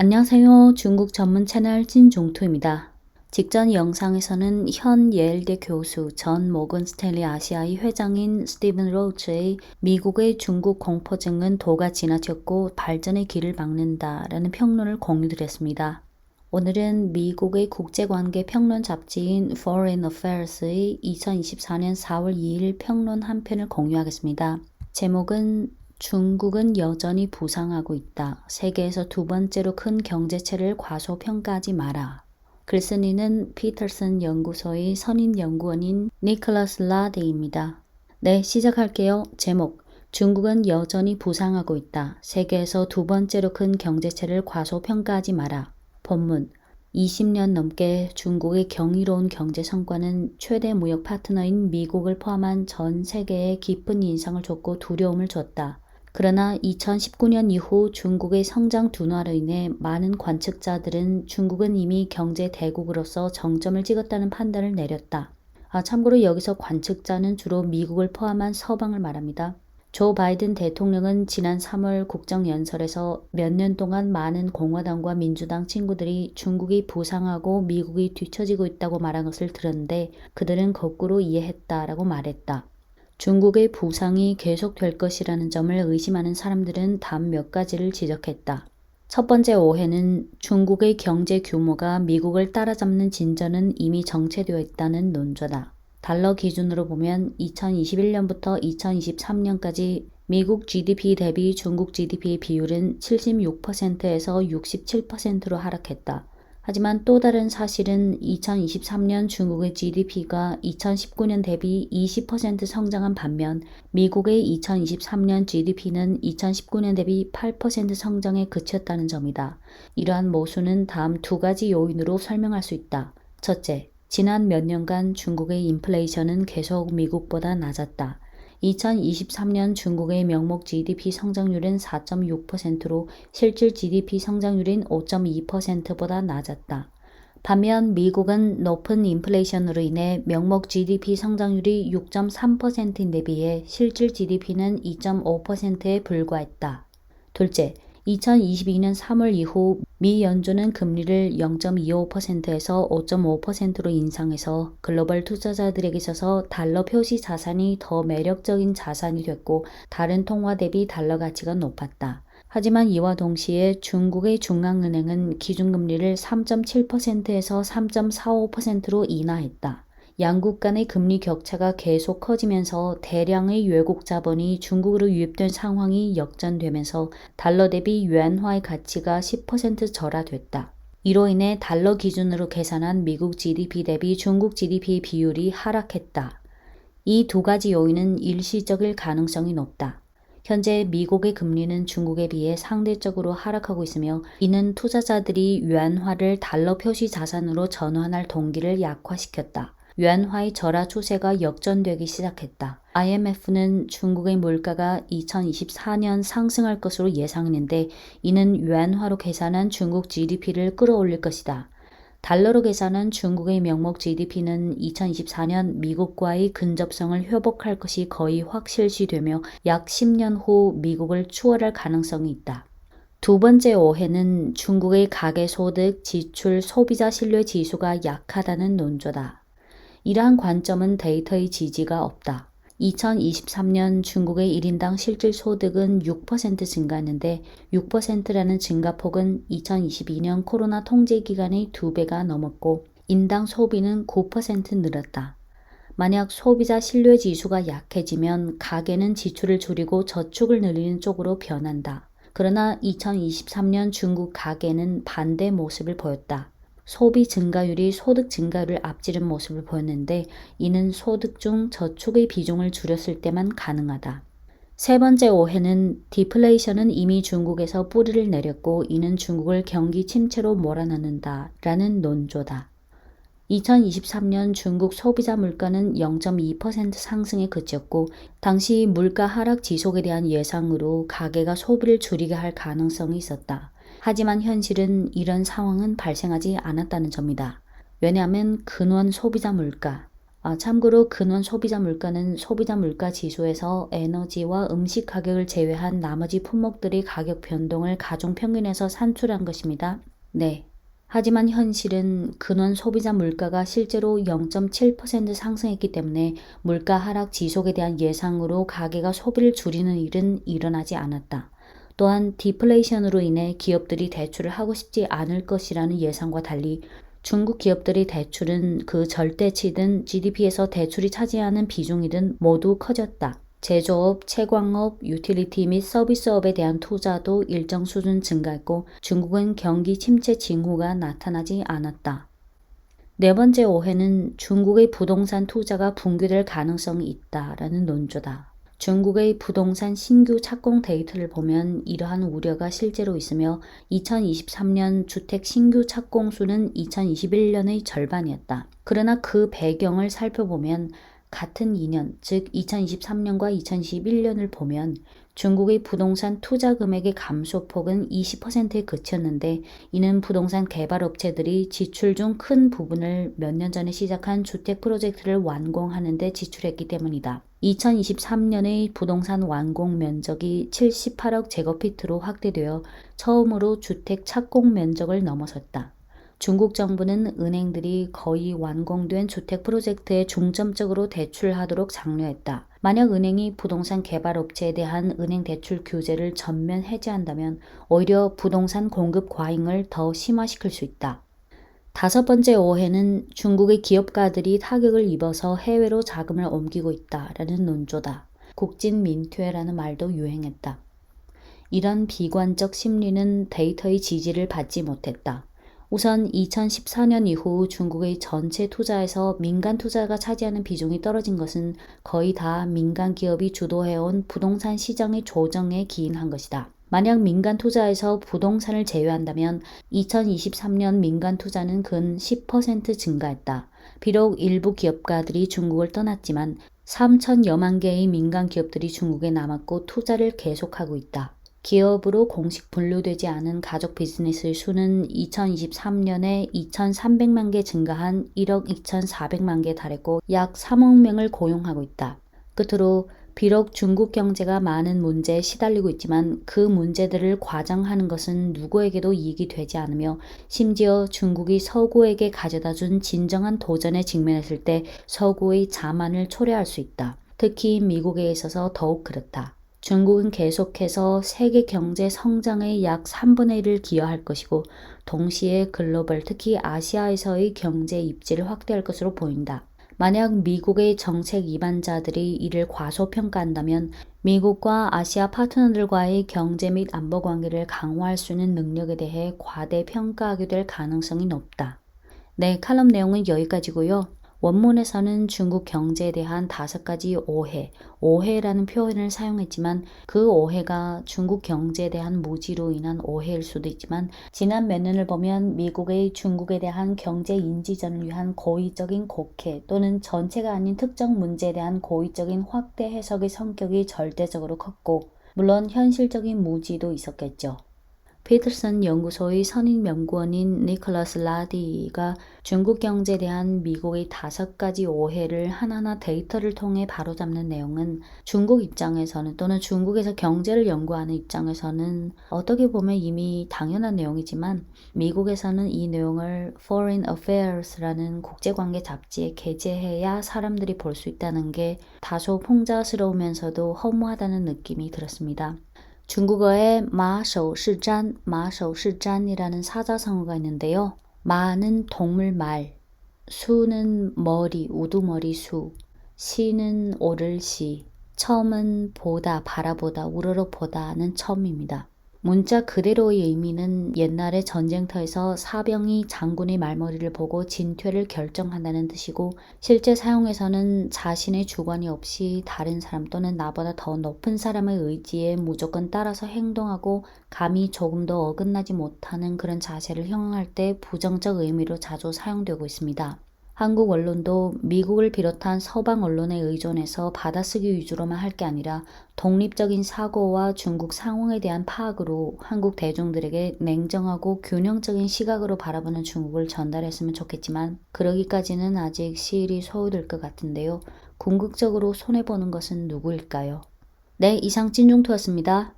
안녕하세요. 중국 전문 채널 진종토입니다. 직전 영상에서는 현 예일대 교수 전 모건 스탠리 아시아의 회장인 스티븐 로즈의 미국의 중국 공포증은 도가 지나쳤고 발전의 길을 막는다라는 평론을 공유드렸습니다. 오늘은 미국의 국제관계 평론 잡지인 Foreign Affairs의 2024년 4월 2일 평론 한 편을 공유하겠습니다. 제목은 중국은 여전히 부상하고 있다. 세계에서 두 번째로 큰 경제체를 과소평가하지 마라. 글쓴이는 피터슨 연구소의 선임 연구원인 니콜라스 라데입니다. 네, 시작할게요. 제목, 중국은 여전히 부상하고 있다. 세계에서 두 번째로 큰 경제체를 과소평가하지 마라. 본문, 20년 넘게 중국의 경이로운 경제 성과는 최대 무역 파트너인 미국을 포함한 전 세계에 깊은 인상을 줬고 두려움을 줬다. 그러나 2019년 이후 중국의 성장 둔화로 인해 많은 관측자들은 중국은 이미 경제 대국으로서 정점을 찍었다는 판단을 내렸다. 참고로 여기서 관측자는 주로 미국을 포함한 서방을 말합니다. 조 바이든 대통령은 지난 3월 국정연설에서 몇 년 동안 많은 공화당과 민주당 친구들이 중국이 부상하고 미국이 뒤처지고 있다고 말한 것을 들었는데 그들은 거꾸로 이해했다라고 말했다. 중국의 부상이 계속될 것이라는 점을 의심하는 사람들은 다음 몇 가지를 지적했다. 첫 번째 오해는 중국의 경제 규모가 미국을 따라잡는 진전은 이미 정체되어 있다는 논조다. 달러 기준으로 보면 2021년부터 2023년까지 미국 GDP 대비 중국 GDP의 비율은 76%에서 67%로 하락했다. 하지만 또 다른 사실은 2023년 중국의 GDP가 2019년 대비 20% 성장한 반면 미국의 2023년 GDP는 2019년 대비 8% 성장에 그쳤다는 점이다. 이러한 모순은 다음 두 가지 요인으로 설명할 수 있다. 첫째, 지난 몇 년간 중국의 인플레이션은 계속 미국보다 낮았다. 2023년 중국의 명목 GDP 성장률은 4.6%로 실질 GDP 성장률인 5.2%보다 낮았다. 반면 미국은 높은 인플레이션으로 인해 명목 GDP 성장률이 6.3%인데 비해 실질 GDP는 2.5%에 불과했다. 둘째, 2022년 3월 이후 미 연준은 금리를 0.25%에서 5.5%로 인상해서 글로벌 투자자들에게 있어서 달러 표시 자산이 더 매력적인 자산이 됐고 다른 통화 대비 달러 가치가 높았다. 하지만 이와 동시에 중국의 중앙은행은 기준금리를 3.7%에서 3.45%로 인하했다. 양국 간의 금리 격차가 계속 커지면서 대량의 외국 자본이 중국으로 유입된 상황이 역전되면서 달러 대비 유엔화의 가치가 10% 절하됐다. 이로 인해 달러 기준으로 계산한 미국 GDP 대비 중국 GDP 비율이 하락했다. 이 두 가지 요인은 일시적일 가능성이 높다. 현재 미국의 금리는 중국에 비해 상대적으로 하락하고 있으며 이는 투자자들이 유엔화를 달러 표시 자산으로 전환할 동기를 약화시켰다. 유엔화의 절하 추세가 역전되기 시작했다. IMF는 중국의 물가가 2024년 상승할 것으로 예상했는데 이는 유엔화로 계산한 중국 GDP를 끌어올릴 것이다. 달러로 계산한 중국의 명목 GDP는 2024년 미국과의 근접성을 회복할 것이 거의 확실시되며 약 10년 후 미국을 추월할 가능성이 있다. 두 번째 오해는 중국의 가계소득, 지출, 소비자 신뢰 지수가 약하다는 논조다. 이러한 관점은 데이터의 지지가 없다. 2023년 중국의 1인당 실질 소득은 6% 증가했는데 6%라는 증가폭은 2022년 코로나 통제 기간의 2배가 넘었고 인당 소비는 9% 늘었다. 만약 소비자 신뢰 지수가 약해지면 가계는 지출을 줄이고 저축을 늘리는 쪽으로 변한다. 그러나 2023년 중국 가계는 반대 모습을 보였다. 소비 증가율이 소득 증가율을 앞지른 모습을 보였는데 이는 소득 중 저축의 비중을 줄였을 때만 가능하다. 세 번째 오해는 디플레이션은 이미 중국에서 뿌리를 내렸고 이는 중국을 경기 침체로 몰아넣는다 라는 논조다. 2023년 중국 소비자 물가는 0.2% 상승에 그쳤고 당시 물가 하락 지속에 대한 예상으로 가계가 소비를 줄이게 할 가능성이 있었다. 하지만 현실은 이런 상황은 발생하지 않았다는 점이다. 왜냐하면 근원 소비자 물가, 참고로 근원 소비자 물가는 소비자 물가 지수에서 에너지와 음식 가격을 제외한 나머지 품목들의 가격 변동을 가중 평균에서 산출한 것입니다. 네. 하지만 현실은 근원 소비자 물가가 실제로 0.7% 상승했기 때문에 물가 하락 지속에 대한 예상으로 가계가 소비를 줄이는 일은 일어나지 않았다. 또한 디플레이션으로 인해 기업들이 대출을 하고 싶지 않을 것이라는 예상과 달리 중국 기업들의 대출은 그 절대치든 GDP에서 대출이 차지하는 비중이든 모두 커졌다. 제조업, 채광업, 유틸리티 및 서비스업에 대한 투자도 일정 수준 증가했고 중국은 경기 침체 징후가 나타나지 않았다. 네 번째 오해는 중국의 부동산 투자가 붕괴될 가능성이 있다라는 논조다. 중국의 부동산 신규 착공 데이터를 보면 이러한 우려가 실제로 있으며 2023년 주택 신규 착공 수는 2021년의 절반이었다. 그러나 그 배경을 살펴보면 같은 2년, 즉 2023년과 2021년을 보면 중국의 부동산 투자 금액의 감소폭은 20%에 그쳤는데 이는 부동산 개발업체들이 지출 중 큰 부분을 몇 년 전에 시작한 주택 프로젝트를 완공하는 데 지출했기 때문이다. 2023년의 부동산 완공 면적이 78억 제곱피트로 확대되어 처음으로 주택 착공 면적을 넘어섰다. 중국 정부는 은행들이 거의 완공된 주택 프로젝트에 중점적으로 대출하도록 장려했다. 만약 은행이 부동산 개발업체에 대한 은행 대출 규제를 전면 해제한다면 오히려 부동산 공급 과잉을 더 심화시킬 수 있다. 다섯 번째 오해는 중국의 기업가들이 타격을 입어서 해외로 자금을 옮기고 있다라는 논조다. 국진민퇴라는 말도 유행했다. 이런 비관적 심리는 데이터의 지지를 받지 못했다. 우선 2014년 이후 중국의 전체 투자에서 민간 투자가 차지하는 비중이 떨어진 것은 거의 다 민간 기업이 주도해온 부동산 시장의 조정에 기인한 것이다. 만약 민간 투자에서 부동산을 제외한다면 2023년 민간 투자는 근 10% 증가했다. 비록 일부 기업가들이 중국을 떠났지만 3천여만 개의 민간 기업들이 중국에 남았고 투자를 계속하고 있다. 기업으로 공식 분류되지 않은 가족 비즈니스의 수는 2023년에 2,300만 개 증가한 1억 2,400만 개에 달했고 약 3억 명을 고용하고 있다. 끝으로 비록 중국 경제가 많은 문제에 시달리고 있지만 그 문제들을 과장하는 것은 누구에게도 이익이 되지 않으며 심지어 중국이 서구에게 가져다 준 진정한 도전에 직면했을 때 서구의 자만을 초래할 수 있다. 특히 미국에 있어서 더욱 그렇다. 중국은 계속해서 세계 경제 성장의 약 3분의 1을 기여할 것이고 동시에 글로벌 특히 아시아에서의 경제 입지를 확대할 것으로 보인다. 만약 미국의 정책 이반자들이 이를 과소평가한다면 미국과 아시아 파트너들과의 경제 및 안보 관계를 강화할 수 있는 능력에 대해 과대평가하게 될 가능성이 높다. 네, 칼럼 내용은 여기까지고요. 원문에서는 중국 경제에 대한 5가지 오해라는 표현을 사용했지만 그 오해가 중국 경제에 대한 무지로 인한 오해일 수도 있지만 지난 몇 년을 보면 미국의 중국에 대한 경제 인지전을 위한 고의적인 곡해 또는 전체가 아닌 특정 문제에 대한 고의적인 확대 해석의 성격이 절대적으로 컸고 물론 현실적인 무지도 있었겠죠. 피터슨 연구소의 선임 연구원인 니콜라스 라디가 중국 경제에 대한 미국의 5가지 오해를 하나하나 데이터를 통해 바로잡는 내용은 중국 입장에서는 또는 중국에서 경제를 연구하는 입장에서는 어떻게 보면 이미 당연한 내용이지만 미국에서는 이 내용을 Foreign Affairs라는 국제관계 잡지에 게재해야 사람들이 볼 수 있다는 게 다소 풍자스러우면서도 허무하다는 느낌이 들었습니다. 중국어에 마셔시잔이라는 사자성어가 있는데요. 마는 동물 말, 수는 머리, 우두머리 수, 시는 오를 시, 첨은 보다, 바라보다, 우러러보다는 첨입니다. 문자 그대로의 의미는 옛날에 전쟁터에서 사병이 장군의 말머리를 보고 진퇴를 결정한다는 뜻이고 실제 사용에서는 자신의 주관이 없이 다른 사람 또는 나보다 더 높은 사람의 의지에 무조건 따라서 행동하고 감히 조금도 어긋나지 못하는 그런 자세를 형용할 때 부정적 의미로 자주 사용되고 있습니다. 한국 언론도 미국을 비롯한 서방 언론에 의존해서 받아쓰기 위주로만 할 게 아니라 독립적인 사고와 중국 상황에 대한 파악으로 한국 대중들에게 냉정하고 균형적인 시각으로 바라보는 중국을 전달했으면 좋겠지만 그러기까지는 아직 시일이 소요될 것 같은데요. 궁극적으로 손해보는 것은 누구일까요? 네, 이상 찐중토였습니다.